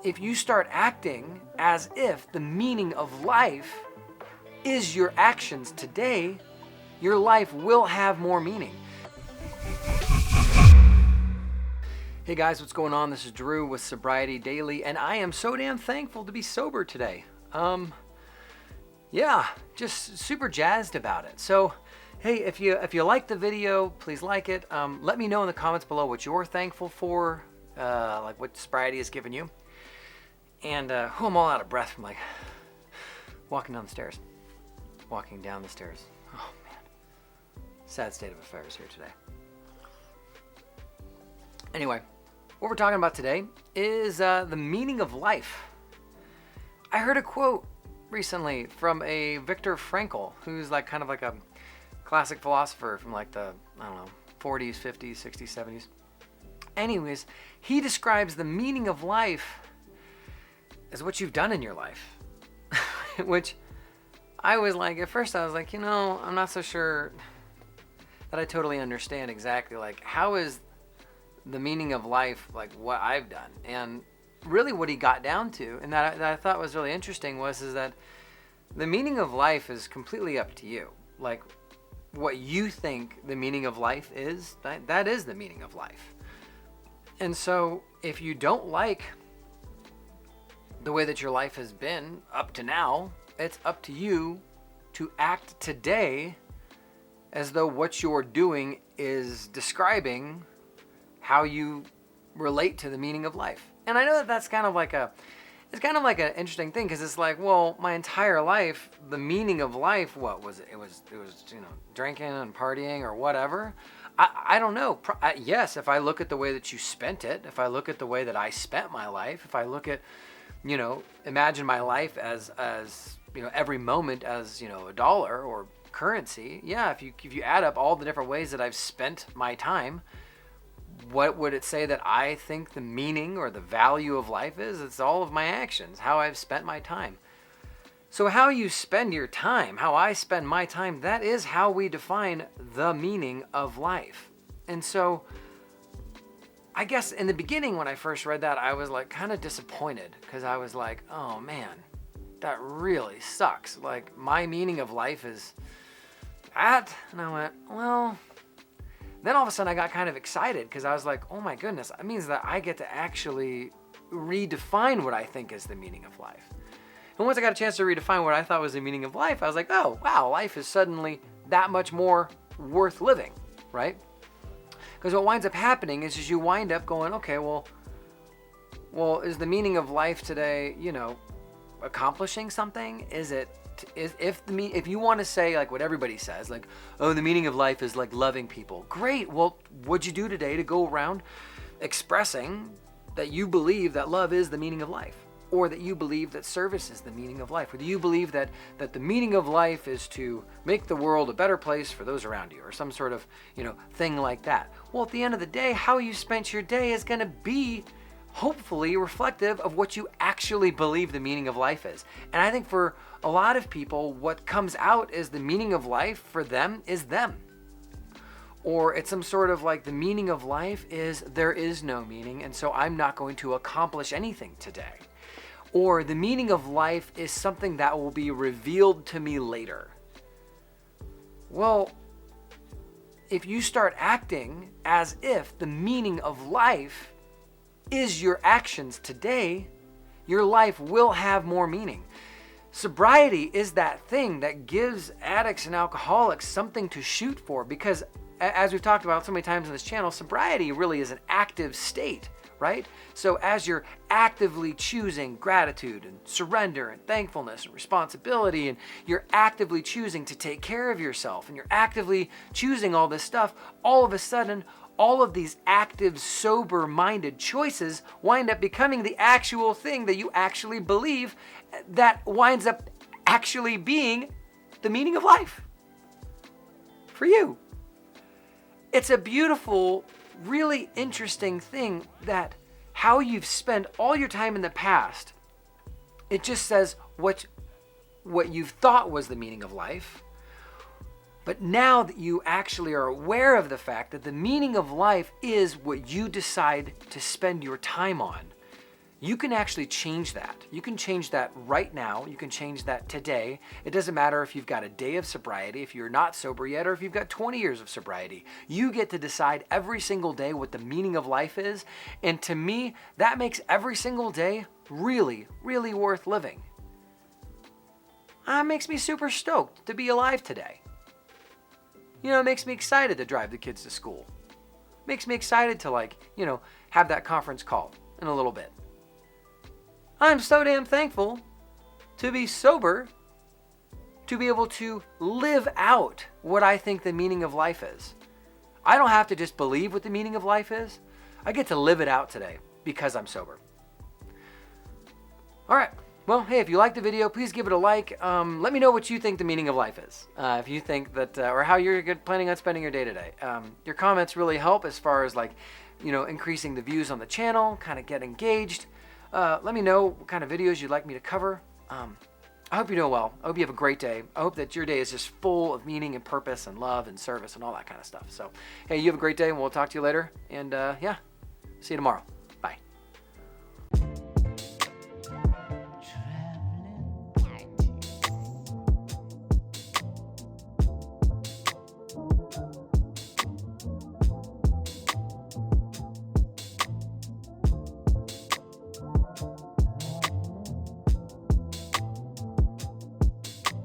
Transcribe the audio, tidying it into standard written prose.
if you start acting as if the meaning of life is your actions today, your life will have more meaning. Hey guys, what's going on? This is Drew with Sobriety Daily, and I am so damn thankful to be sober today. Just super jazzed about it. So, hey, if you like the video, please like it. Let me know in the comments below what you're thankful for, like what sobriety has given you. And I'm all out of breath from walking down the stairs. Oh man, sad state of affairs here today. Anyway, what we're talking about today is the meaning of life. I heard a quote recently from a Viktor Frankl, who's kind of like a classic philosopher from the, 40s, 50s, 60s, 70s. Anyways, he describes the meaning of life as what you've done in your life. Which I was at first I was I'm not so sure that I totally understand exactly how is the meaning of life what I've done. And really what he got down to, and that I thought was really interesting, is that the meaning of life is completely up to you. What you think the meaning of life is, that is the meaning of life. And so if you don't like the way that your life has been up to now, it's up to you to act today as though what you're doing is describing how you relate to the meaning of life. And I know that that's kind of an interesting thing, because it's my entire life, the meaning of life, what was it? It was drinking and partying or whatever. I don't know. Yes, if I look at the way that you spent it, if I look at the way that I spent my life, if I look at, imagine my life as every moment as, a dollar or currency. Yeah, if you add up all the different ways that I've spent my time, what would it say that I think the meaning or the value of life is? It's all of my actions, how I've spent my time. So how you spend your time, how I spend my time, that is how we define the meaning of life. And so I guess in the beginning when I first read that, I was kind of disappointed, because I was oh man, that really sucks. My meaning of life is that. And I went, well, then all of a sudden I got kind of excited, because I was oh my goodness, that means that I get to actually redefine what I think is the meaning of life. And once I got a chance to redefine what I thought was the meaning of life, I was oh wow, life is suddenly that much more worth living, right? Because what winds up happening is you wind up going, okay, well, is the meaning of life today, accomplishing something? If you want to say what everybody says, oh, the meaning of life is loving people. Great. Well, what'd you do today to go around expressing that you believe that love is the meaning of life, or that you believe that service is the meaning of life, or do you believe that the meaning of life is to make the world a better place for those around you, or some sort of, thing like that? Well, at the end of the day, how you spent your day is going to be hopefully reflective of what you actually believe the meaning of life is. And I think for a lot of people, what comes out as the meaning of life for them is them. Or it's some sort of the meaning of life is there is no meaning, and so I'm not going to accomplish anything today. Or the meaning of life is something that will be revealed to me later. Well, if you start acting as if the meaning of life is your actions today, your life will have more meaning. Sobriety is that thing that gives addicts and alcoholics something to shoot for, because as we've talked about so many times on this channel, sobriety really is an active state, right? So as you're actively choosing gratitude and surrender and thankfulness and responsibility, and you're actively choosing to take care of yourself, and you're actively choosing all this stuff, all of a sudden, all of these active, sober-minded choices wind up becoming the actual thing that you actually believe, that winds up actually being the meaning of life for you. It's a beautiful, really interesting thing that how you've spent all your time in the past, it just says what you've thought was the meaning of life. But now that you actually are aware of the fact that the meaning of life is what you decide to spend your time on, You can actually change that. You can change that right now. You can change that today. It doesn't matter if you've got a day of sobriety, if you're not sober yet, or if you've got 20 years of sobriety. You get to decide every single day what the meaning of life is. And to me, that makes every single day really, really worth living. It makes me super stoked to be alive today. It makes me excited to drive the kids to school. Makes me excited to have that conference call in a little bit. I'm so damn thankful to be sober, to be able to live out what I think the meaning of life is. I don't have to just believe what the meaning of life is. I get to live it out today because I'm sober. All right. Well, hey, if you liked the video, please give it a like. Let me know what you think the meaning of life is. If you think that, or how you're planning on spending your day today. Your comments really help as far as increasing the views on the channel, kind of get engaged. Let me know what kind of videos you'd like me to cover. I hope you're doing well. I hope you have a great day. I hope that your day is just full of meaning and purpose and love and service and all that kind of stuff. So, hey, you have a great day, and we'll talk to you later. And yeah, see you tomorrow.